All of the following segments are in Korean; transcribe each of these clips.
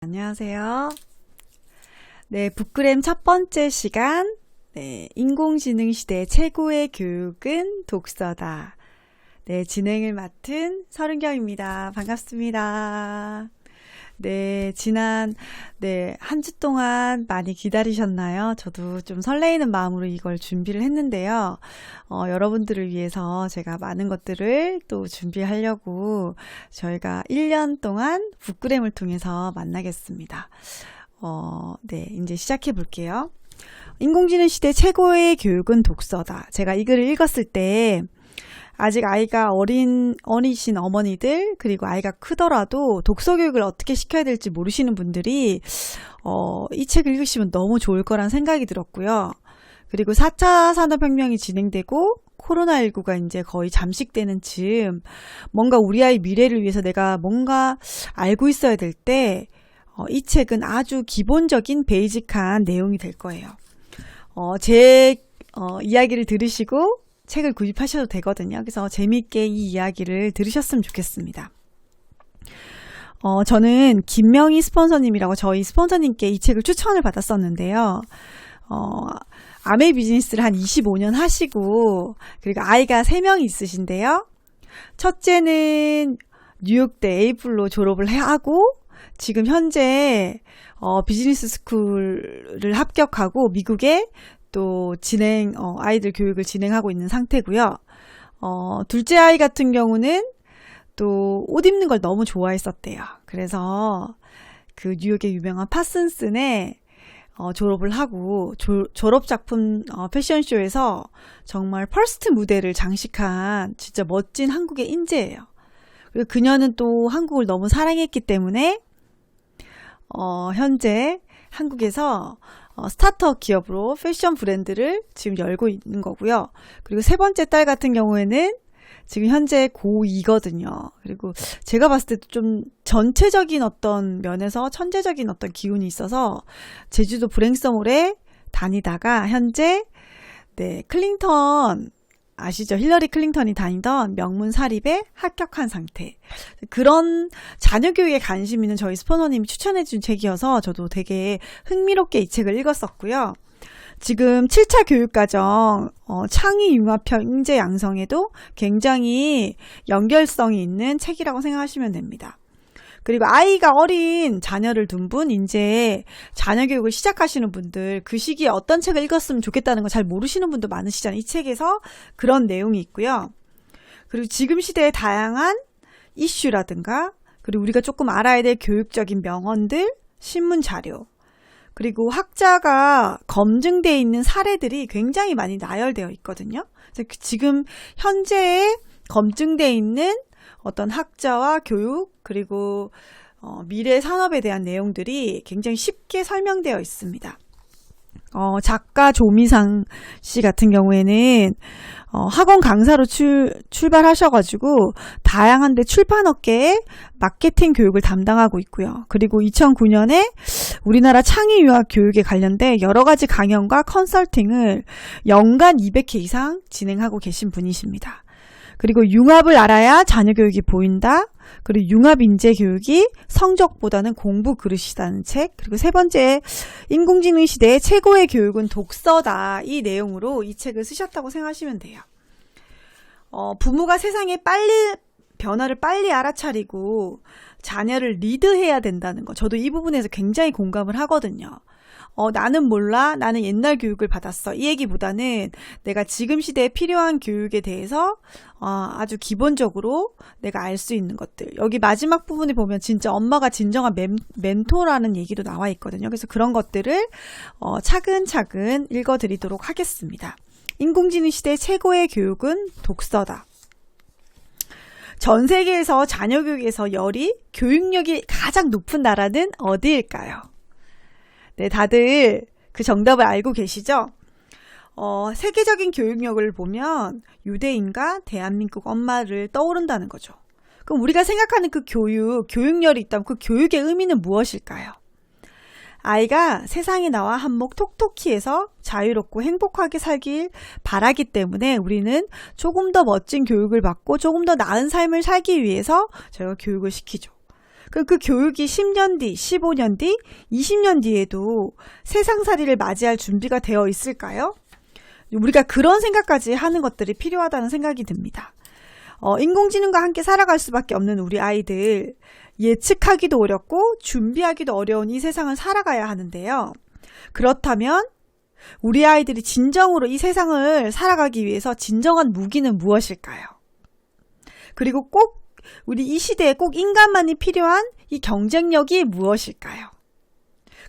안녕하세요. 네, 북그램 첫 번째 시간. 네, 인공지능 시대 최고의 교육은 독서다. 네, 진행을 맡은 서른경입니다. 반갑습니다. 네, 한 주 동안 많이 기다리셨나요? 저도 좀 설레이는 마음으로 이걸 준비를 했는데요. 여러분들을 위해서 제가 많은 것들을 또 준비하려고 저희가 1년 동안 북그램을 통해서 만나겠습니다. 네, 이제 시작해 볼게요. 인공지능 시대 최고의 교육은 독서다. 제가 이 글을 읽었을 때 아직 아이가 어리신 어머니들, 그리고 아이가 크더라도 독서 교육을 어떻게 시켜야 될지 모르시는 분들이 이 책을 읽으시면 너무 좋을 거란 생각이 들었고요. 그리고 4차 산업혁명이 진행되고 코로나19가 이제 거의 잠식되는 즈음 뭔가 우리 아이 미래를 위해서 내가 뭔가 알고 있어야 될 때 이 책은 아주 기본적인 베이직한 내용이 될 거예요. 제 이야기를 들으시고 책을 구입하셔도 되거든요. 그래서 재미있게 이 이야기를 들으셨으면 좋겠습니다. 저는 김명희 스폰서님이라고 저희 스폰서님께 이 책을 추천을 받았었는데요. 아메 비즈니스를 한 25년 하시고, 그리고 아이가 3명이 있으신데요. 첫째는 뉴욕대 에이플로 졸업을 하고, 지금 현재 비즈니스 스쿨을 합격하고 미국에 또 아이들 교육을 진행하고 있는 상태고요. 둘째 아이 같은 경우는 또 옷 입는 걸 너무 좋아했었대요. 그래서 그 뉴욕의 유명한 파슨슨에 졸업을 하고 졸업작품 패션쇼에서 정말 퍼스트 무대를 장식한 진짜 멋진 한국의 인재예요. 그리고 그녀는 또 한국을 너무 사랑했기 때문에 현재 한국에서 스타트업 기업으로 패션 브랜드를 지금 열고 있는 거고요. 그리고 세 번째 딸 같은 경우에는 지금 현재 고2거든요. 그리고 제가 봤을 때도 좀 전체적인 어떤 면에서 천재적인 어떤 기운이 있어서 제주도 브랭서몰에 다니다가 현재 클린턴 아시죠? 힐러리 클린턴이 다니던 명문 사립에 합격한 상태. 그런 자녀 교육에 관심 있는 저희 스포너님이 추천해준 책이어서 저도 되게 흥미롭게 이 책을 읽었었고요. 지금 7차 교육과정 창의 융합형 인재 양성에도 굉장히 연결성이 있는 책이라고 생각하시면 됩니다. 그리고 아이가 어린 자녀를 둔 분, 이제 자녀 교육을 시작하시는 분들, 그 시기에 어떤 책을 읽었으면 좋겠다는 거 잘 모르시는 분도 많으시잖아요. 이 책에서 그런 내용이 있고요. 그리고 지금 시대의 다양한 이슈라든가, 그리고 우리가 조금 알아야 될 교육적인 명언들, 신문 자료, 그리고 학자가 검증되어 있는 사례들이 굉장히 많이 나열되어 있거든요. 그래서 지금 현재에 검증되어 있는 어떤 학자와 교육, 그리고 미래 산업에 대한 내용들이 굉장히 쉽게 설명되어 있습니다. 작가 조미상 씨 같은 경우에는 학원 강사로 출발하셔가지고 다양한데 출판업계에 마케팅 교육을 담당하고 있고요. 그리고 2009년에 우리나라 창의융합 교육에 관련된 여러 가지 강연과 컨설팅을 연간 200회 이상 진행하고 계신 분이십니다. 그리고 융합을 알아야 자녀 교육이 보인다. 그리고 융합 인재 교육이 성적보다는 공부 그릇이라는 책. 그리고 세 번째, 인공지능 시대의 최고의 교육은 독서다. 이 내용으로 이 책을 쓰셨다고 생각하시면 돼요. 부모가 세상에 변화를 빨리 알아차리고 자녀를 리드해야 된다는 거. 저도 이 부분에서 굉장히 공감을 하거든요. 나는 몰라, 나는 옛날 교육을 받았어. 이 얘기보다는 내가 지금 시대에 필요한 교육에 대해서 아주 기본적으로 내가 알 수 있는 것들. 여기 마지막 부분에 보면 진짜 엄마가 진정한 멘토라는 얘기도 나와 있거든요. 그래서 그런 것들을 차근차근 읽어드리도록 하겠습니다. 인공지능 시대 최고의 교육은 독서다. 전 세계에서 자녀 교육에서 교육력이 가장 높은 나라는 어디일까요? 네, 다들 그 정답을 알고 계시죠? 세계적인 교육력을 보면 유대인과 대한민국 엄마를 떠오른다는 거죠. 그럼 우리가 생각하는 그 교육열이 있다면 그 교육의 의미는 무엇일까요? 아이가 세상에 나와 한몫 톡톡히 해서 자유롭고 행복하게 살길 바라기 때문에 우리는 조금 더 멋진 교육을 받고 조금 더 나은 삶을 살기 위해서 저희가 교육을 시키죠. 그 교육이 10년 뒤, 15년 뒤, 20년 뒤에도 세상살이를 맞이할 준비가 되어 있을까요? 우리가 그런 생각까지 하는 것들이 필요하다는 생각이 듭니다. 인공지능과 함께 살아갈 수밖에 없는 우리 아이들, 예측하기도 어렵고 준비하기도 어려운 이 세상을 살아가야 하는데요. 그렇다면 우리 아이들이 진정으로 이 세상을 살아가기 위해서 진정한 무기는 무엇일까요? 그리고 꼭 우리 이 시대에 꼭 인간만이 필요한 이 경쟁력이 무엇일까요?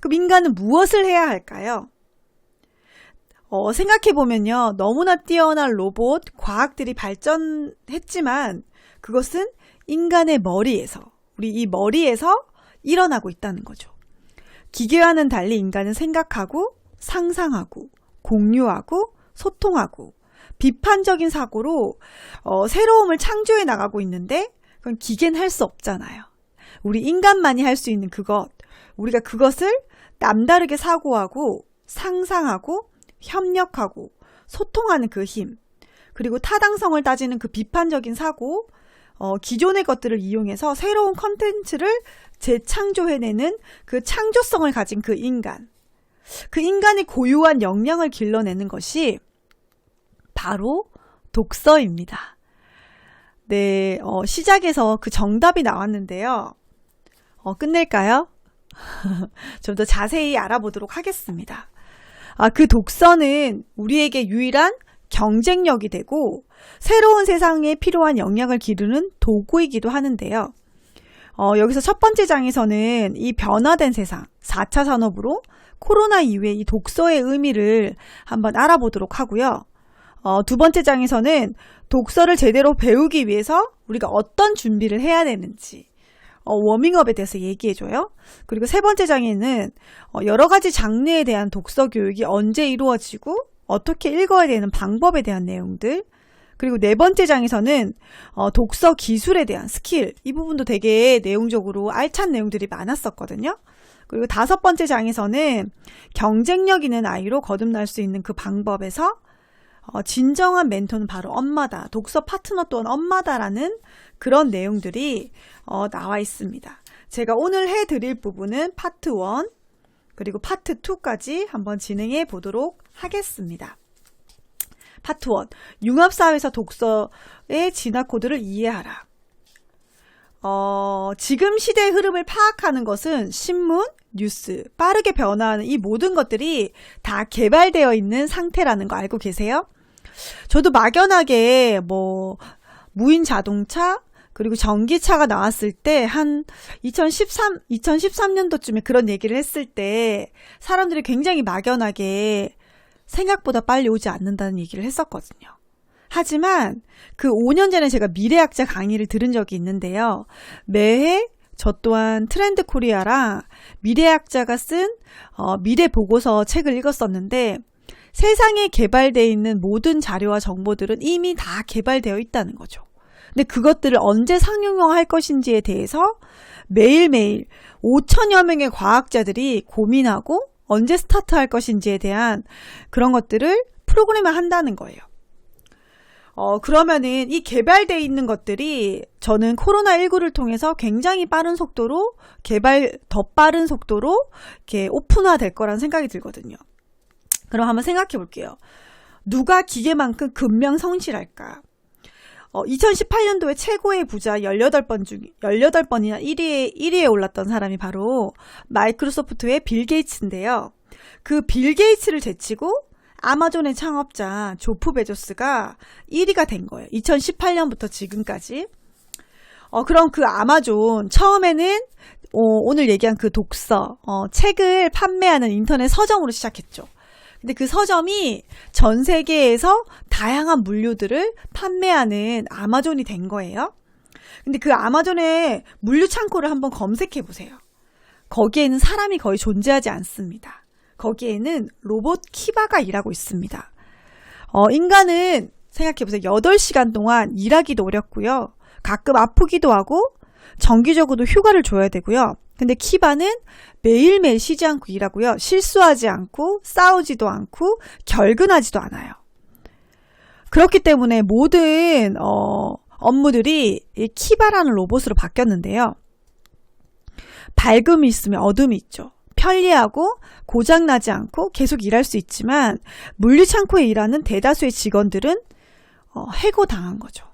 그럼 인간은 무엇을 해야 할까요? 생각해보면요. 너무나 뛰어난 로봇, 과학들이 발전했지만 그것은 인간의 머리에서, 우리 이 머리에서 일어나고 있다는 거죠. 기계와는 달리 인간은 생각하고 상상하고 공유하고 소통하고 비판적인 사고로 새로움을 창조해 나가고 있는데 그건 기계는 할 수 없잖아요. 우리 인간만이 할 수 있는 그것, 우리가 그것을 남다르게 사고하고 상상하고 협력하고 소통하는 그 힘, 그리고 타당성을 따지는 그 비판적인 사고, 기존의 것들을 이용해서 새로운 컨텐츠를 재창조해내는 그 창조성을 가진 그 인간, 그 인간의 고유한 역량을 길러내는 것이 바로 독서입니다. 네, 시작에서 그 정답이 나왔는데요. 끝낼까요? 좀 더 자세히 알아보도록 하겠습니다. 그 독서는 우리에게 유일한 경쟁력이 되고 새로운 세상에 필요한 역량을 기르는 도구이기도 하는데요. 여기서 첫 번째 장에서는 이 변화된 세상, 4차 산업으로 코로나 이후에 이 독서의 의미를 한번 알아보도록 하고요. 두 번째 장에서는 독서를 제대로 배우기 위해서 우리가 어떤 준비를 해야 되는지, 워밍업에 대해서 얘기해줘요. 그리고 세 번째 장에는 여러 가지 장르에 대한 독서 교육이 언제 이루어지고 어떻게 읽어야 되는 방법에 대한 내용들, 그리고 네 번째 장에서는 독서 기술에 대한 스킬, 이 부분도 되게 내용적으로 알찬 내용들이 많았었거든요. 그리고 다섯 번째 장에서는 경쟁력 있는 아이로 거듭날 수 있는 그 방법에서 진정한 멘토는 바로 엄마다, 독서 파트너 또한 엄마다라는 그런 내용들이 나와 있습니다. 제가 오늘 해드릴 부분은 파트 1 그리고 파트 2까지 한번 진행해 보도록 하겠습니다. 파트 1, 융합사회에서 독서의 진화 코드를 이해하라. 지금 시대의 흐름을 파악하는 것은 신문, 뉴스, 빠르게 변화하는 이 모든 것들이 다 개발되어 있는 상태라는 거 알고 계세요? 저도 막연하게 무인 자동차, 그리고 전기차가 나왔을 때 한 2013년도쯤에 그런 얘기를 했을 때 사람들이 굉장히 막연하게 생각보다 빨리 오지 않는다는 얘기를 했었거든요. 하지만 그 5년 전에 제가 미래학자 강의를 들은 적이 있는데요. 매해 저 또한 트렌드 코리아랑 미래학자가 쓴 미래 보고서 책을 읽었었는데 세상에 개발되어 있는 모든 자료와 정보들은 이미 다 개발되어 있다는 거죠. 근데 그것들을 언제 상용화할 것인지에 대해서 매일매일 5천여 명의 과학자들이 고민하고 언제 스타트할 것인지에 대한 그런 것들을 프로그램을 한다는 거예요. 그러면은 이 개발되어 있는 것들이 저는 코로나19를 통해서 굉장히 빠른 속도로 더 빠른 속도로 이렇게 오픈화 될 거라는 생각이 들거든요. 그럼 한번 생각해 볼게요. 누가 기계만큼 근명성실할까? 2018년도에 최고의 부자 18번이나 1위에 올랐던 사람이 바로 마이크로소프트의 빌 게이츠인데요. 그 빌 게이츠를 제치고 아마존의 창업자 조프 베조스가 1위가 된 거예요. 2018년부터 지금까지. 그럼 그 아마존 처음에는 오늘 얘기한 그 독서, 책을 판매하는 인터넷 서점으로 시작했죠. 근데 그 서점이 전 세계에서 다양한 물류들을 판매하는 아마존이 된 거예요. 근데 그 아마존의 물류 창고를 한번 검색해 보세요. 거기에는 사람이 거의 존재하지 않습니다. 거기에는 로봇 키바가 일하고 있습니다. 인간은 생각해 보세요. 8시간 동안 일하기도 어렵고요. 가끔 아프기도 하고 정기적으로 휴가를 줘야 되고요. 근데 키바는 매일매일 쉬지 않고 일하고요. 실수하지 않고 싸우지도 않고 결근하지도 않아요. 그렇기 때문에 모든 업무들이 이 키바라는 로봇으로 바뀌었는데요. 밝음이 있으면 어둠이 있죠. 편리하고 고장나지 않고 계속 일할 수 있지만 물류창고에 일하는 대다수의 직원들은 해고당한 거죠.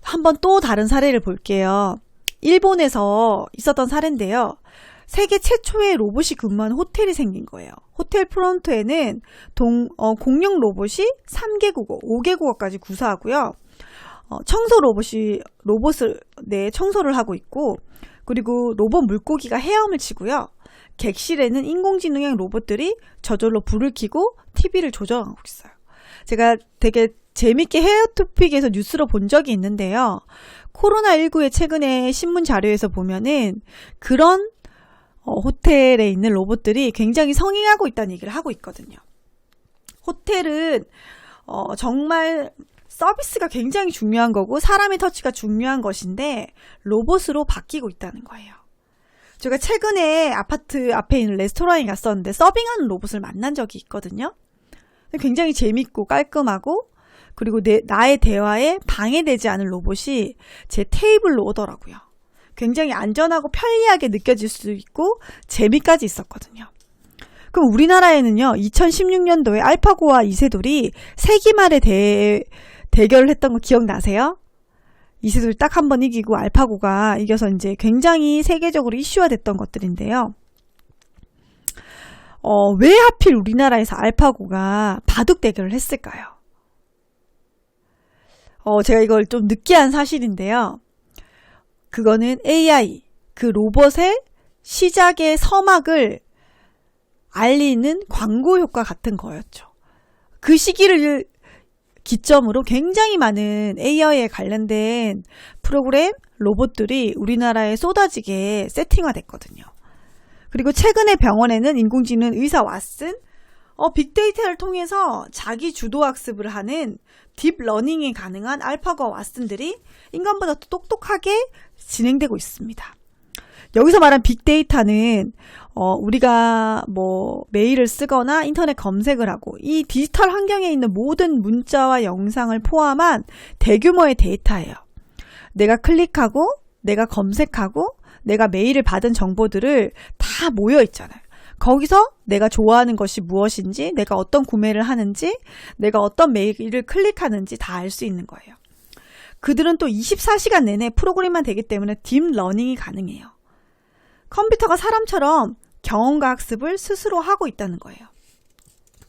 한번 또 다른 사례를 볼게요. 일본에서 있었던 사례인데요. 세계 최초의 로봇이 근무하는 호텔이 생긴 거예요. 호텔 프론트에는 공용 로봇이 3개국어, 5개국어까지 구사하고요. 청소 로봇을 청소를 하고 있고, 그리고 로봇 물고기가 헤엄을 치고요. 객실에는 인공지능형 로봇들이 저절로 불을 켜고 TV를 조정하고 있어요. 제가 되게 재밌게 헤어토픽에서 뉴스로 본 적이 있는데요. 코로나19에 최근에 신문 자료에서 보면은 그런 호텔에 있는 로봇들이 굉장히 성행하고 있다는 얘기를 하고 있거든요. 호텔은 정말 서비스가 굉장히 중요한 거고 사람의 터치가 중요한 것인데 로봇으로 바뀌고 있다는 거예요. 제가 최근에 아파트 앞에 있는 레스토랑에 갔었는데 서빙하는 로봇을 만난 적이 있거든요. 굉장히 재밌고 깔끔하고, 그리고 나의 대화에 방해되지 않은 로봇이 제 테이블로 오더라고요. 굉장히 안전하고 편리하게 느껴질 수 있고 재미까지 있었거든요. 그럼 우리나라에는요, 2016년도에 알파고와 이세돌이 세기말에 대결을 했던 거 기억나세요? 이세돌이 딱 한 번 이기고 알파고가 이겨서 이제 굉장히 세계적으로 이슈화 됐던 것들인데요. 왜 하필 우리나라에서 알파고가 바둑 대결을 했을까요? 제가 이걸 좀 느끼한 사실인데요. 그거는 AI, 그 로봇의 시작의 서막을 알리는 광고 효과 같은 거였죠. 그 시기를 기점으로 굉장히 많은 AI에 관련된 프로그램, 로봇들이 우리나라에 쏟아지게 세팅화됐거든요. 그리고 최근에 병원에는 인공지능 의사 왓슨, 빅데이터를 통해서 자기 주도 학습을 하는 딥러닝이 가능한 알파고와 왓슨들이 인간보다 더 똑똑하게 진행되고 있습니다. 여기서 말한 빅데이터는 우리가 메일을 쓰거나 인터넷 검색을 하고 이 디지털 환경에 있는 모든 문자와 영상을 포함한 대규모의 데이터예요. 내가 클릭하고 내가 검색하고 내가 메일을 받은 정보들을 다 모여 있잖아요. 거기서 내가 좋아하는 것이 무엇인지, 내가 어떤 구매를 하는지, 내가 어떤 메일을 클릭하는지 다 알 수 있는 거예요. 그들은 또 24시간 내내 프로그램만 되기 때문에 딥러닝이 가능해요. 컴퓨터가 사람처럼 경험과 학습을 스스로 하고 있다는 거예요.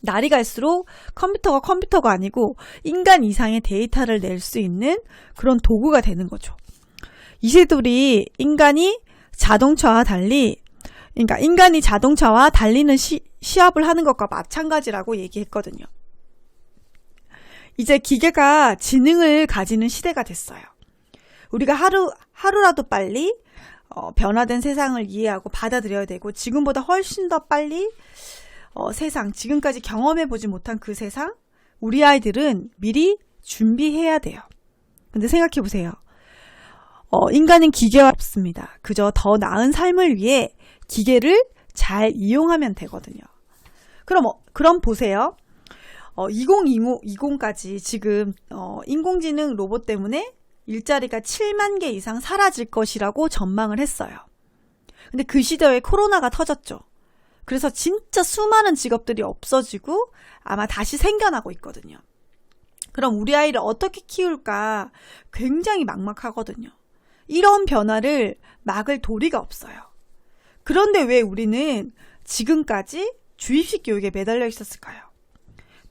날이 갈수록 컴퓨터가 아니고 인간 이상의 데이터를 낼 수 있는 그런 도구가 되는 거죠. 이세돌이 인간이 자동차와 달리는 시합을 하는 것과 마찬가지라고 얘기했거든요. 이제 기계가 지능을 가지는 시대가 됐어요. 우리가 하루라도 빨리 변화된 세상을 이해하고 받아들여야 되고, 지금보다 훨씬 더 빨리 지금까지 경험해보지 못한 그 세상, 우리 아이들은 미리 준비해야 돼요. 근데 생각해보세요. 인간은 기계와 없습니다. 그저 더 나은 삶을 위해 기계를 잘 이용하면 되거든요. 그럼 보세요. 2020까지 지금 인공지능 로봇 때문에 일자리가 7만 개 이상 사라질 것이라고 전망을 했어요. 근데 그 시대에 코로나가 터졌죠. 그래서 진짜 수많은 직업들이 없어지고 아마 다시 생겨나고 있거든요. 그럼 우리 아이를 어떻게 키울까 굉장히 막막하거든요. 이런 변화를 막을 도리가 없어요. 그런데 왜 우리는 지금까지 주입식 교육에 매달려 있었을까요?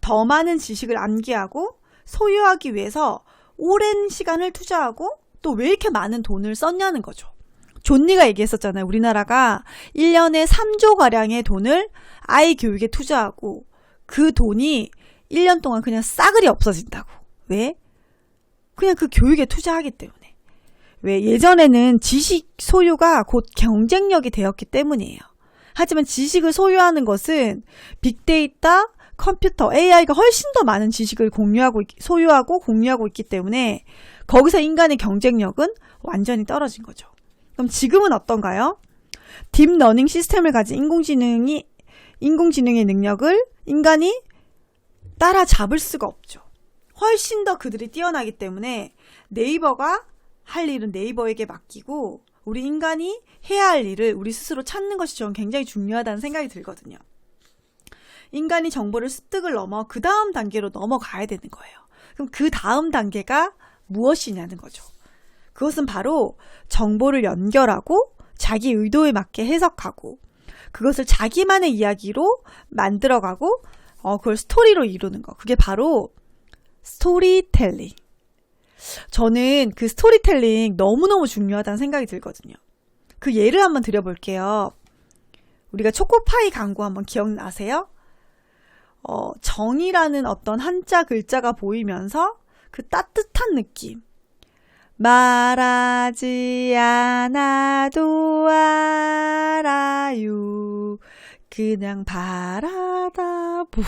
더 많은 지식을 암기하고 소유하기 위해서 오랜 시간을 투자하고 또 왜 이렇게 많은 돈을 썼냐는 거죠. 존니가 얘기했었잖아요. 우리나라가 1년에 3조가량의 돈을 아이 교육에 투자하고 그 돈이 1년 동안 그냥 싸그리 없어진다고. 왜? 그냥 그 교육에 투자하기 때문에. 왜? 예전에는 지식 소유가 곧 경쟁력이 되었기 때문이에요. 하지만 지식을 소유하는 것은 빅데이터, 컴퓨터, AI가 훨씬 더 많은 지식을 소유하고 공유하고 있기 때문에 거기서 인간의 경쟁력은 완전히 떨어진 거죠. 그럼 지금은 어떤가요? 딥러닝 시스템을 가진 인공지능의 능력을 인간이 따라잡을 수가 없죠. 훨씬 더 그들이 뛰어나기 때문에 네이버가 할 일은 네이버에게 맡기고 우리 인간이 해야 할 일을 우리 스스로 찾는 것이 저는 굉장히 중요하다는 생각이 들거든요. 인간이 정보를 습득을 넘어 그 다음 단계로 넘어가야 되는 거예요. 그럼 그 다음 단계가 무엇이냐는 거죠. 그것은 바로 정보를 연결하고 자기 의도에 맞게 해석하고 그것을 자기만의 이야기로 만들어가고 그걸 스토리로 이루는 거. 그게 바로 스토리텔링. 저는 그 스토리텔링 너무너무 중요하다는 생각이 들거든요. 그 예를 한번 드려볼게요. 우리가 초코파이 광고 한번 기억나세요? 정이라는 어떤 한자 글자가 보이면서 그 따뜻한 느낌. 말하지 않아도 알아요. 그냥 바라다 보.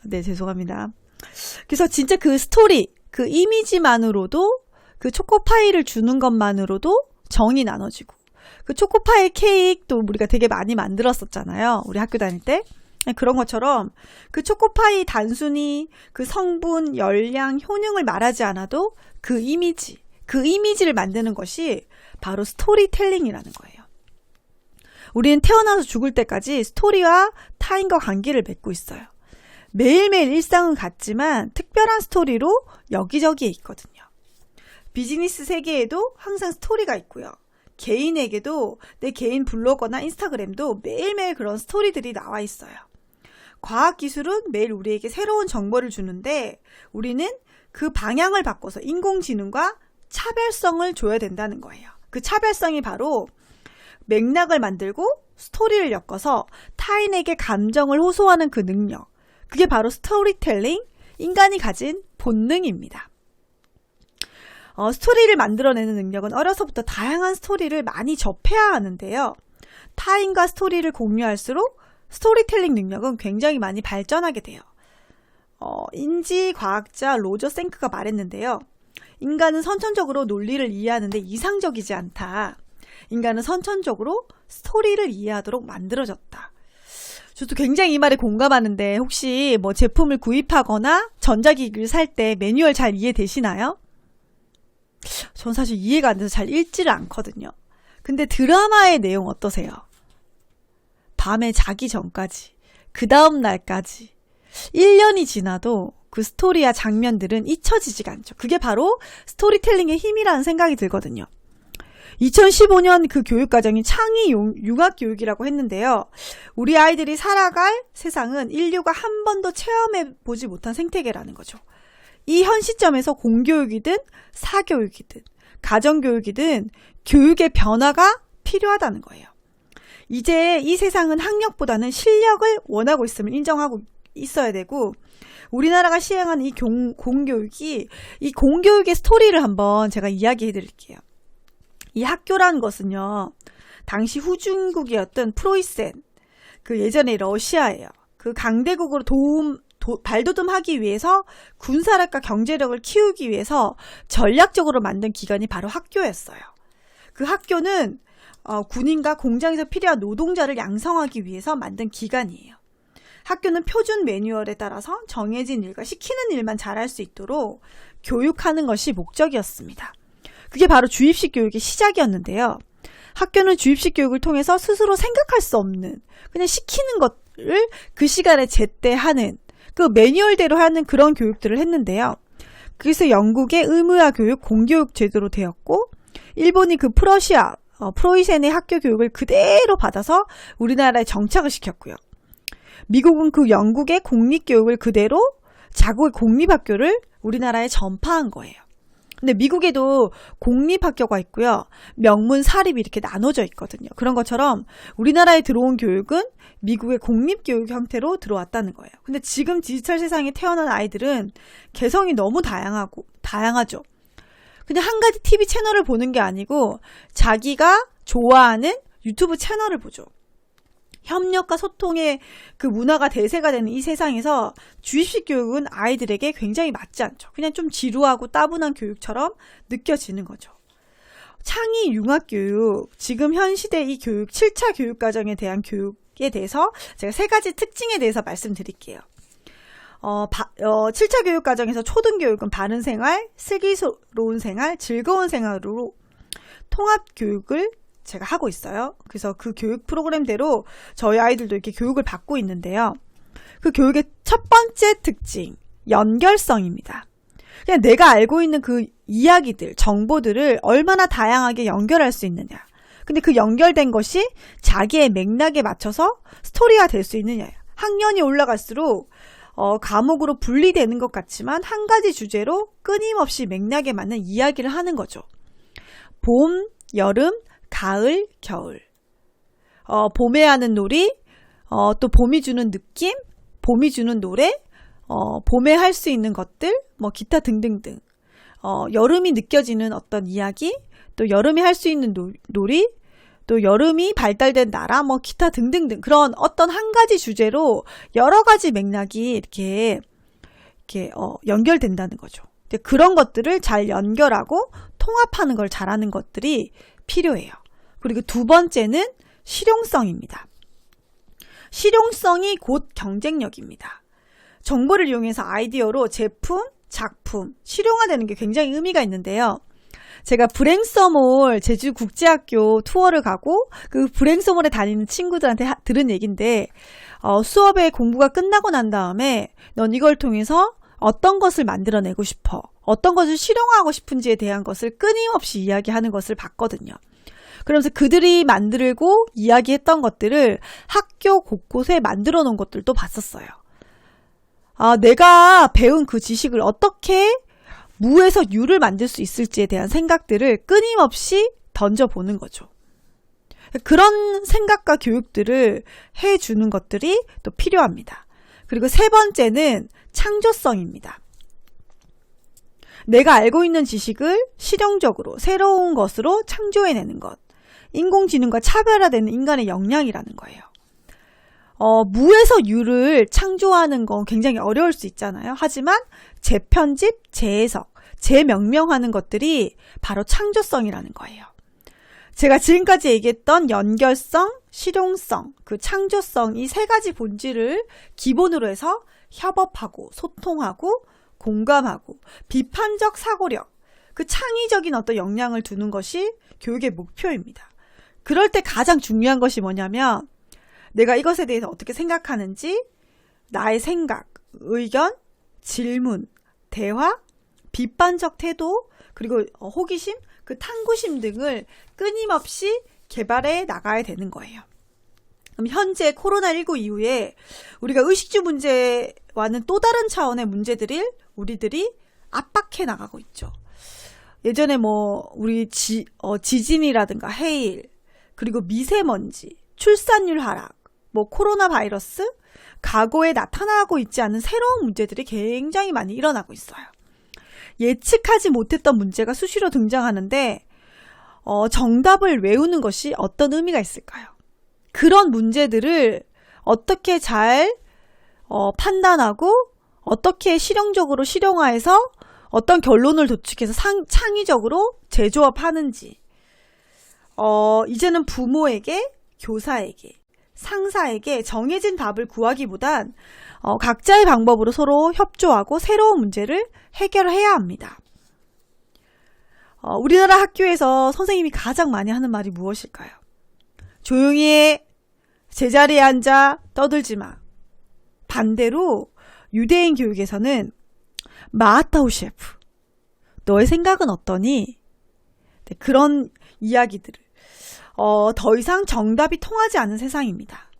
네, 죄송합니다. 그래서 진짜 그 스토리, 그 이미지만으로도 그 초코파이를 주는 것만으로도 정이 나눠지고 그 초코파이 케이크도 우리가 되게 많이 만들었었잖아요. 우리 학교 다닐 때. 그런 것처럼 그 초코파이 단순히 그 성분, 열량, 효능을 말하지 않아도 그 이미지를 만드는 것이 바로 스토리텔링이라는 거예요. 우리는 태어나서 죽을 때까지 스토리와 타인과 관계를 맺고 있어요. 매일매일 일상은 같지만 특별한 스토리로 여기저기에 있거든요. 비즈니스 세계에도 항상 스토리가 있고요. 개인에게도 내 개인 블로거나 인스타그램도 매일매일 그런 스토리들이 나와 있어요. 과학기술은 매일 우리에게 새로운 정보를 주는데 우리는 그 방향을 바꿔서 인공지능과 차별성을 줘야 된다는 거예요. 그 차별성이 바로 맥락을 만들고 스토리를 엮어서 타인에게 감정을 호소하는 그 능력. 그게 바로 스토리텔링, 인간이 가진 본능입니다. 스토리를 만들어내는 능력은 어려서부터 다양한 스토리를 많이 접해야 하는데요. 타인과 스토리를 공유할수록 스토리텔링 능력은 굉장히 많이 발전하게 돼요. 인지과학자 로저 생크가 말했는데요. 인간은 선천적으로 논리를 이해하는데 이상적이지 않다. 인간은 선천적으로 스토리를 이해하도록 만들어졌다. 저도 굉장히 이 말에 공감하는데 혹시 뭐 제품을 구입하거나 전자기기를 살 때 매뉴얼 잘 이해되시나요? 전 사실 이해가 안 돼서 잘 읽지를 않거든요. 근데 드라마의 내용 어떠세요? 밤에 자기 전까지, 그 다음 날까지 1년이 지나도 그 스토리와 장면들은 잊혀지지가 않죠. 그게 바로 스토리텔링의 힘이라는 생각이 들거든요. 2015년 그 교육과정이 창의 융합교육이라고 했는데요. 우리 아이들이 살아갈 세상은 인류가 한 번도 체험해보지 못한 생태계라는 거죠. 이 현 시점에서 공교육이든 사교육이든 가정교육이든 교육의 변화가 필요하다는 거예요. 이제 이 세상은 학력보다는 실력을 원하고 있음을 인정하고 있어야 되고 우리나라가 시행하는 이 공교육이 이 공교육의 스토리를 한번 제가 이야기해 드릴게요. 이 학교라는 것은요. 당시 후진국이었던 프로이센 그 예전에 러시아예요. 그 강대국으로 발돋움하기 위해서 군사력과 경제력을 키우기 위해서 전략적으로 만든 기관이 바로 학교였어요. 그 학교는 군인과 공장에서 필요한 노동자를 양성하기 위해서 만든 기관이에요. 학교는 표준 매뉴얼에 따라서 정해진 일과 시키는 일만 잘할 수 있도록 교육하는 것이 목적이었습니다. 그게 바로 주입식 교육의 시작이었는데요. 학교는 주입식 교육을 통해서 스스로 생각할 수 없는 그냥 시키는 것을 그 시간에 제때 하는 그 매뉴얼대로 하는 그런 교육들을 했는데요. 그래서 영국의 의무화 교육, 공교육 제도로 되었고 일본이 그 프로이센의 학교 교육을 그대로 받아서 우리나라에 정착을 시켰고요. 미국은 그 영국의 공립교육을 그대로 자국의 공립학교를 우리나라에 전파한 거예요. 근데 미국에도 공립학교가 있고요. 명문, 사립이 이렇게 나눠져 있거든요. 그런 것처럼 우리나라에 들어온 교육은 미국의 공립교육 형태로 들어왔다는 거예요. 근데 지금 디지털 세상에 태어난 아이들은 개성이 너무 다양하죠. 그냥 한 가지 TV 채널을 보는 게 아니고 자기가 좋아하는 유튜브 채널을 보죠. 협력과 소통의 그 문화가 대세가 되는 이 세상에서 주입식 교육은 아이들에게 굉장히 맞지 않죠. 그냥 좀 지루하고 따분한 교육처럼 느껴지는 거죠. 창의 융합교육, 지금 현 시대 이 교육, 7차 교육과정에 대한 교육에 대해서 제가 3가지 특징에 대해서 말씀드릴게요. 7차 교육과정에서 초등교육은 바른 생활, 슬기로운 생활, 즐거운 생활로 통합교육을 제가 하고 있어요. 그래서 그 교육 프로그램대로 저희 아이들도 이렇게 교육을 받고 있는데요. 그 교육의 첫 번째 특징, 연결성입니다. 그냥 내가 알고 있는 그 이야기들, 정보들을 얼마나 다양하게 연결할 수 있느냐. 근데 그 연결된 것이 자기의 맥락에 맞춰서 스토리가 될 수 있느냐. 학년이 올라갈수록 과목으로 분리되는 것 같지만 한 가지 주제로 끊임없이 맥락에 맞는 이야기를 하는 거죠. 봄, 여름, 가을, 겨울. 봄에 하는 놀이, 또 봄이 주는 느낌, 봄이 주는 노래, 봄에 할 수 있는 것들, 뭐 기타 등등등. 여름이 느껴지는 어떤 이야기, 또 여름이 할 수 있는 놀이, 또 여름이 발달된 나라, 뭐 기타 등등등. 그런 어떤 한 가지 주제로 여러 가지 맥락이 이렇게 연결된다는 거죠. 그런 것들을 잘 연결하고 통합하는 걸 잘하는 것들이 필요해요. 그리고 두 번째는 실용성입니다. 실용성이 곧 경쟁력입니다. 정보를 이용해서 아이디어로 제품, 작품, 실용화되는 게 굉장히 의미가 있는데요. 제가 브랭서몰 제주국제학교 투어를 가고 그 브랭서몰에 다니는 친구들한테 들은 얘기인데 수업의 공부가 끝나고 난 다음에 넌 이걸 통해서 어떤 것을 만들어내고 싶어, 어떤 것을 실용화하고 싶은지에 대한 것을 끊임없이 이야기하는 것을 봤거든요. 그러면서 그들이 만들고 이야기했던 것들을 학교 곳곳에 만들어 놓은 것들도 봤었어요. 내가 배운 그 지식을 어떻게 무에서 유를 만들 수 있을지에 대한 생각들을 끊임없이 던져보는 거죠. 그런 생각과 교육들을 해주는 것들이 또 필요합니다. 그리고 세 번째는 창조성입니다. 내가 알고 있는 지식을 실용적으로 새로운 것으로 창조해내는 것. 인공지능과 차별화되는 인간의 역량이라는 거예요. 무에서 유를 창조하는 건 굉장히 어려울 수 있잖아요. 하지만 재편집, 재해석, 재명명하는 것들이 바로 창조성이라는 거예요. 제가 지금까지 얘기했던 연결성, 실용성, 그 창조성 이 세 가지 본질을 기본으로 해서 협업하고 소통하고 공감하고 비판적 사고력, 그 창의적인 어떤 역량을 두는 것이 교육의 목표입니다. 그럴 때 가장 중요한 것이 뭐냐면 내가 이것에 대해서 어떻게 생각하는지 나의 생각, 의견, 질문, 대화, 비판적 태도, 그리고 호기심, 그 탐구심 등을 끊임없이 개발해 나가야 되는 거예요. 그럼 현재 코로나19 이후에 우리가 의식주 문제와는 또 다른 차원의 문제들을 우리들이 압박해 나가고 있죠. 예전에 우리 지진이라든가 해일, 그리고 미세먼지, 출산율 하락, 코로나 바이러스, 과거에 나타나고 있지 않은 새로운 문제들이 굉장히 많이 일어나고 있어요. 예측하지 못했던 문제가 수시로 등장하는데 정답을 외우는 것이 어떤 의미가 있을까요? 그런 문제들을 어떻게 잘 판단하고 어떻게 실용적으로 실용화해서 어떤 결론을 도출해서 창의적으로 재조합하는지 이제는 부모에게, 교사에게, 상사에게 정해진 답을 구하기보단 각자의 방법으로 서로 협조하고 새로운 문제를 해결해야 합니다. 우리나라 학교에서 선생님이 가장 많이 하는 말이 무엇일까요? 조용히 해, 제자리에 앉아, 떠들지 마. 반대로 유대인 교육에서는 마하타우 셰프, 너의 생각은 어떠니? 네, 그런 이야기들을 더 이상 정답이 통하지 않은 세상입니다.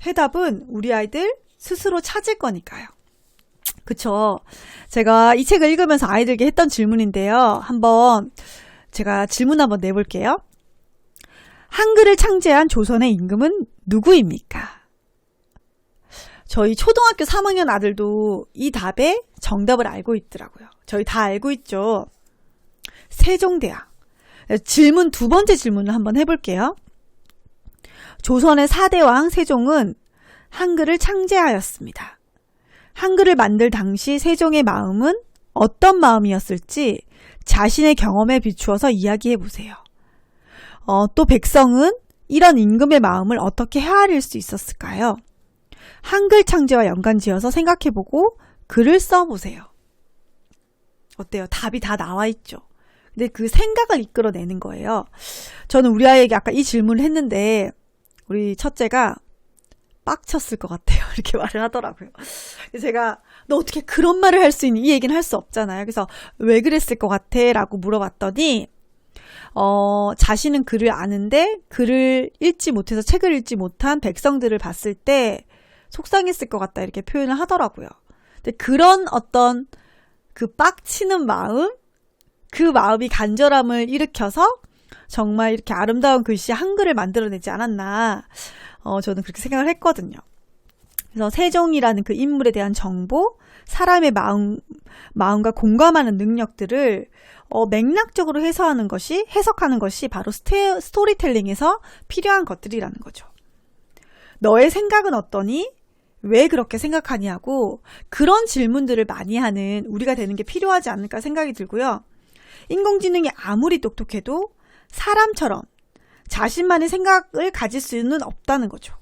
해답은 우리 아이들 스스로 찾을 거니까요. 그쵸? 제가 이 책을 읽으면서 아이들에게 했던 질문인데요. 제가 질문 한번 내볼게요. 한글을 창제한 조선의 임금은 누구입니까? 저희 초등학교 3학년 아들도 이 답에 정답을 알고 있더라고요. 저희 다 알고 있죠. 세종대왕. 두 번째 질문을 한번 해볼게요. 조선의 4대 왕 세종은 한글을 창제하였습니다. 한글을 만들 당시 세종의 마음은 어떤 마음이었을지 자신의 경험에 비추어서 이야기해보세요. 또 백성은 이런 임금의 마음을 어떻게 헤아릴 수 있었을까요? 한글 창제와 연관지어서 생각해보고 글을 써보세요. 어때요? 답이 다 나와 있죠. 근데 그 생각을 이끌어내는 거예요. 저는 우리 아이에게 아까 이 질문을 했는데 우리 첫째가 빡쳤을 것 같아요. 이렇게 말을 하더라고요. 제가 너 어떻게 그런 말을 할 수 있니? 이 얘기는 할 수 없잖아요. 그래서 왜 그랬을 것 같아? 라고 물어봤더니 자신은 글을 아는데 글을 읽지 못해서 책을 읽지 못한 백성들을 봤을 때 속상했을 것 같다 이렇게 표현을 하더라고요. 근데 그런 어떤 그 빡치는 마음, 그 마음이 간절함을 일으켜서 정말 이렇게 아름다운 글씨 한글을 만들어내지 않았나 저는 그렇게 생각을 했거든요. 그래서 세종이라는 그 인물에 대한 정보, 사람의 마음과 공감하는 능력들을 맥락적으로 해석하는 것이 바로 스토리텔링에서 필요한 것들이라는 거죠. 너의 생각은 어떠니? 왜 그렇게 생각하냐고 그런 질문들을 많이 하는 우리가 되는 게 필요하지 않을까 생각이 들고요. 인공지능이 아무리 똑똑해도 사람처럼 자신만의 생각을 가질 수는 없다는 거죠.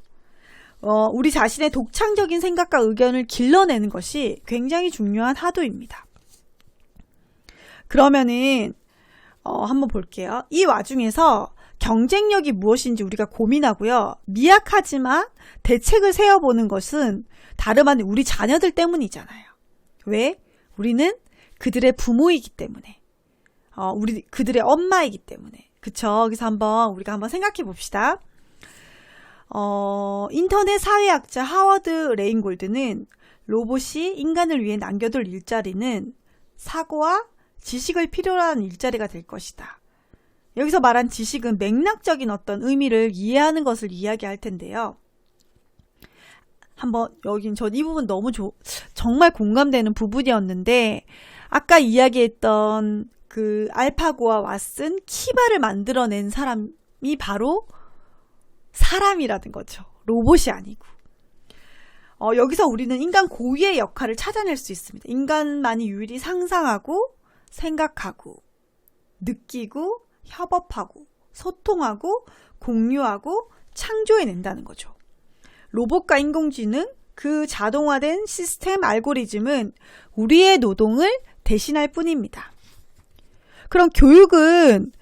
우리 자신의 독창적인 생각과 의견을 길러내는 것이 굉장히 중요한 하도입니다. 그러면은 한번 볼게요. 이 와중에서 경쟁력이 무엇인지 우리가 고민하고요. 미약하지만 대책을 세워보는 것은 다름 아닌 우리 자녀들 때문이잖아요. 왜? 우리는 그들의 부모이기 때문에. 그들의 엄마이기 때문에. 그쵸? 그래서 우리가 한번 생각해 봅시다. 인터넷 사회학자 하워드 레인골드는 로봇이 인간을 위해 남겨둘 일자리는 사고와 지식을 필요로 하는 일자리가 될 것이다. 여기서 말한 지식은 맥락적인 어떤 의미를 이해하는 것을 이야기할 텐데요. 전 이 부분 너무 정말 공감되는 부분이었는데, 아까 이야기했던 그 알파고와 왓슨, 키바를 만들어낸 사람이 바로 사람이라는 거죠. 로봇이 아니고. 여기서 우리는 인간 고유의 역할을 찾아낼 수 있습니다. 인간만이 유일히 상상하고, 생각하고, 느끼고, 협업하고, 소통하고, 공유하고, 창조해낸다는 거죠. 로봇과 인공지능, 그 자동화된 시스템 알고리즘은 우리의 노동을 대신할 뿐입니다. 그럼 교육은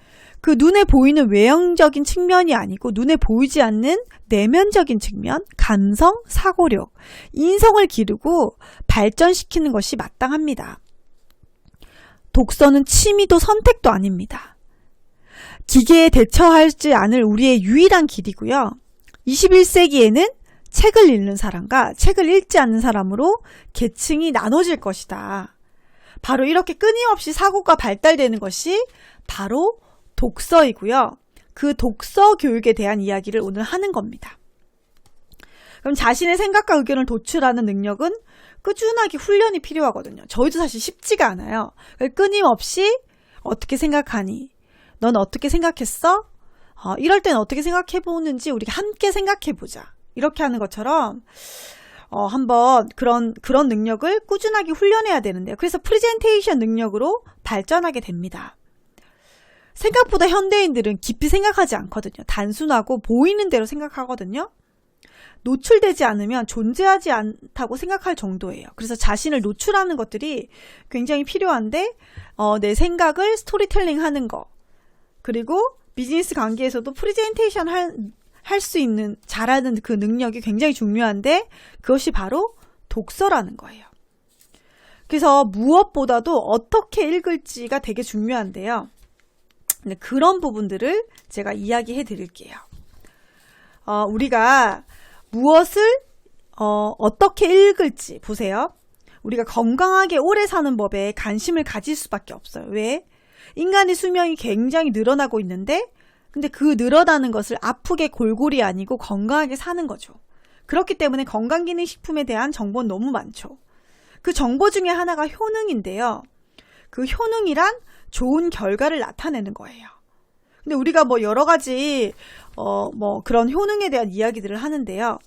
그 눈에 보이는 외형적인 측면이 아니고 눈에 보이지 않는 내면적인 측면, 감성, 사고력, 인성을 기르고 발전시키는 것이 마땅합니다. 독서는 취미도 선택도 아닙니다. 기계에 대처하지 않을 우리의 유일한 길이고요. 21세기에는 책을 읽는 사람과 책을 읽지 않는 사람으로 계층이 나눠질 것이다. 바로 이렇게 끊임없이 사고가 발달되는 것이 바로 독서이고요. 그 독서 교육에 대한 이야기를 오늘 하는 겁니다. 그럼 자신의 생각과 의견을 도출하는 능력은 꾸준하게 훈련이 필요하거든요. 저희도 사실 쉽지가 않아요. 끊임없이 어떻게 생각하니? 넌 어떻게 생각했어? 이럴 땐 어떻게 생각해보는지 우리가 함께 생각해보자. 이렇게 하는 것처럼 한번 그런 능력을 꾸준하게 훈련해야 되는데요. 그래서 프레젠테이션 능력으로 발전하게 됩니다. 생각보다 현대인들은 깊이 생각하지 않거든요. 단순하고 보이는 대로 생각하거든요. 노출되지 않으면 존재하지 않다고 생각할 정도예요. 그래서 자신을 노출하는 것들이 굉장히 필요한데 내 생각을 스토리텔링 하는 거, 그리고 비즈니스 관계에서도 프레젠테이션 할 수 있는 잘하는 그 능력이 굉장히 중요한데 그것이 바로 독서라는 거예요. 그래서 무엇보다도 어떻게 읽을지가 되게 중요한데요. 근데 그런 부분들을 제가 이야기해 드릴게요. 우리가 무엇을 어떻게 읽을지 보세요. 우리가 건강하게 오래 사는 법에 관심을 가질 수밖에 없어요. 왜? 인간의 수명이 굉장히 늘어나고 있는데 근데 그 늘어나는 것을 아프게 골골이 아니고 건강하게 사는 거죠. 그렇기 때문에 건강기능식품에 대한 정보는 너무 많죠. 그 정보 중에 하나가 효능인데요. 그 효능이란 좋은 결과를 나타내는 거예요. 근데 우리가 여러 가지 그런 효능에 대한 이야기들을 하는데요.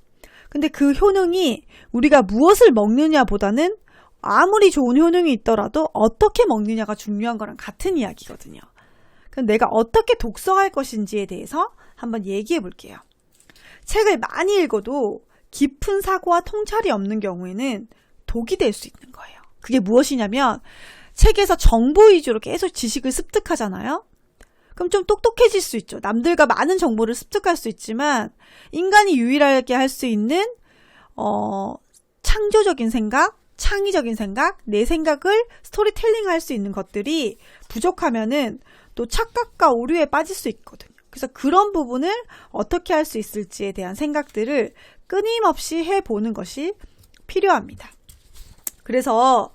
근데 그 효능이 우리가 무엇을 먹느냐보다는 아무리 좋은 효능이 있더라도 어떻게 먹느냐가 중요한 거랑 같은 이야기거든요. 그럼 내가 어떻게 독서할 것인지에 대해서 한번 얘기해 볼게요. 책을 많이 읽어도 깊은 사고와 통찰이 없는 경우에는 독이 될 수 있는 거예요. 그게 무엇이냐면 책에서 정보 위주로 계속 지식을 습득하잖아요. 그럼 좀 똑똑해질 수 있죠. 남들과 많은 정보를 습득할 수 있지만 인간이 유일하게 할 수 있는 창조적인 생각, 창의적인 생각, 내 생각을 스토리텔링 할 수 있는 것들이 부족하면은 또 착각과 오류에 빠질 수 있거든요. 그래서 그런 부분을 어떻게 할 수 있을지에 대한 생각들을 끊임없이 해보는 것이 필요합니다. 그래서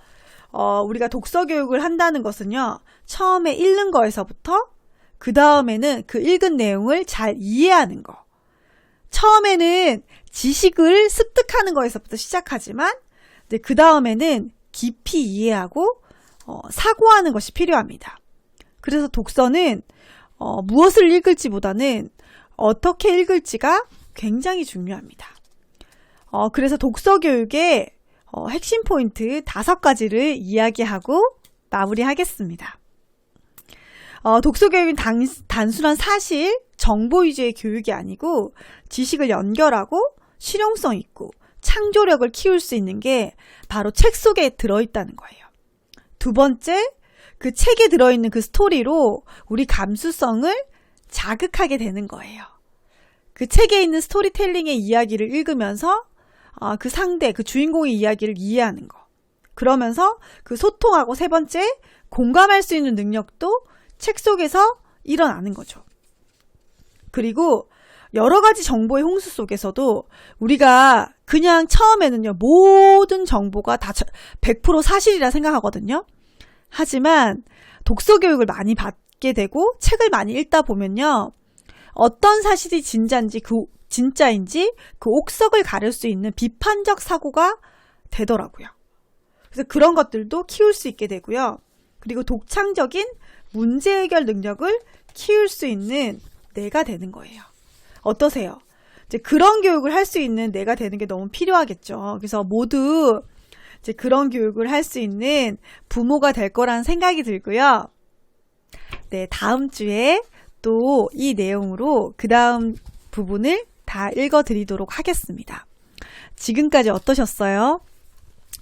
우리가 독서 교육을 한다는 것은요, 처음에 읽는 거에서부터 그 다음에는 그 읽은 내용을 잘 이해하는 거. 처음에는 지식을 습득하는 거에서부터 시작하지만 그 다음에는 깊이 이해하고 사고하는 것이 필요합니다. 그래서 독서는 무엇을 읽을지보다는 어떻게 읽을지가 굉장히 중요합니다. 그래서 독서 교육의 핵심 포인트 5가지를 이야기하고 마무리하겠습니다. 독서 교육은 단순한 사실, 정보 위주의 교육이 아니고 지식을 연결하고 실용성 있고 창조력을 키울 수 있는 게 바로 책 속에 들어있다는 거예요. 두 번째, 그 책에 들어있는 그 스토리로 우리 감수성을 자극하게 되는 거예요. 그 책에 있는 스토리텔링의 이야기를 읽으면서 그 상대, 그 주인공의 이야기를 이해하는 거. 그러면서 그 소통하고 세 번째, 공감할 수 있는 능력도 책 속에서 일어나는 거죠. 그리고 여러 가지 정보의 홍수 속에서도 우리가 그냥 처음에는요, 모든 정보가 다 100% 사실이라 생각하거든요. 하지만 독서 교육을 많이 받게 되고 책을 많이 읽다 보면요, 어떤 사실이 진짜인지 그 옥석을 가릴 수 있는 비판적 사고가 되더라고요. 그래서 그런 것들도 키울 수 있게 되고요. 그리고 독창적인 문제 해결 능력을 키울 수 있는 내가 되는 거예요. 어떠세요? 이제 그런 교육을 할 수 있는 내가 되는 게 너무 필요하겠죠. 그래서 모두 이제 그런 교육을 할 수 있는 부모가 될 거라는 생각이 들고요. 네, 다음 주에 또 이 내용으로 그 다음 부분을 다 읽어드리도록 하겠습니다. 지금까지 어떠셨어요?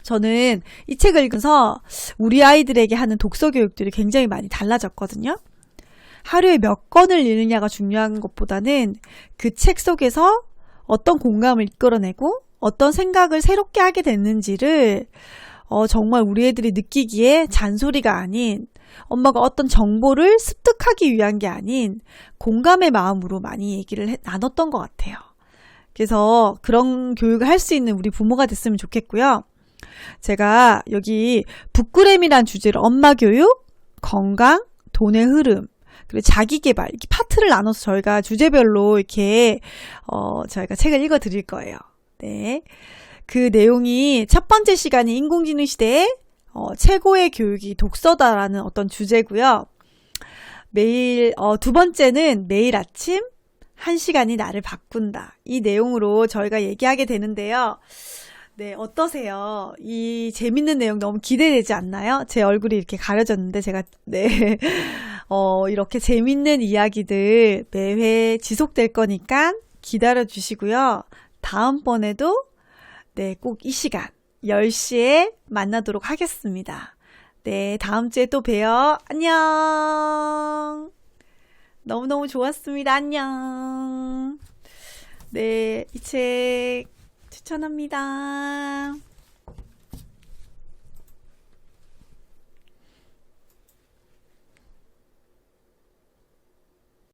저는 이 책을 읽으면서 우리 아이들에게 하는 독서 교육들이 굉장히 많이 달라졌거든요. 하루에 몇 권을 읽느냐가 중요한 것보다는 그 책 속에서 어떤 공감을 이끌어내고 어떤 생각을 새롭게 하게 됐는지를 정말 우리 애들이 느끼기에 잔소리가 아닌, 엄마가 어떤 정보를 습득하기 위한 게 아닌 공감의 마음으로 많이 얘기를 나눴던 것 같아요. 그래서 그런 교육을 할 수 있는 우리 부모가 됐으면 좋겠고요. 제가 여기 북그램이란 주제로 엄마 교육, 건강, 돈의 흐름, 그리고 자기계발 이렇게 파트를 나눠서 저희가 주제별로 이렇게 저희가 책을 읽어 드릴 거예요. 네, 그 내용이 첫 번째 시간이 인공지능 시대에 최고의 교육이 독서다라는 어떤 주제고요. 매일 두 번째는 매일 아침 1시간이 나를 바꾼다. 이 내용으로 저희가 얘기하게 되는데요. 네, 어떠세요? 이 재밌는 내용 너무 기대되지 않나요? 제 얼굴이 이렇게 가려졌는데 제가 네 이렇게 재밌는 이야기들 매회 지속될 거니까 기다려 주시고요. 다음번에도 네, 꼭 이 시간 10시에 만나도록 하겠습니다. 네, 다음 주에 또 봬요. 안녕. 너무너무 좋았습니다. 안녕. 네, 이 책 추천합니다.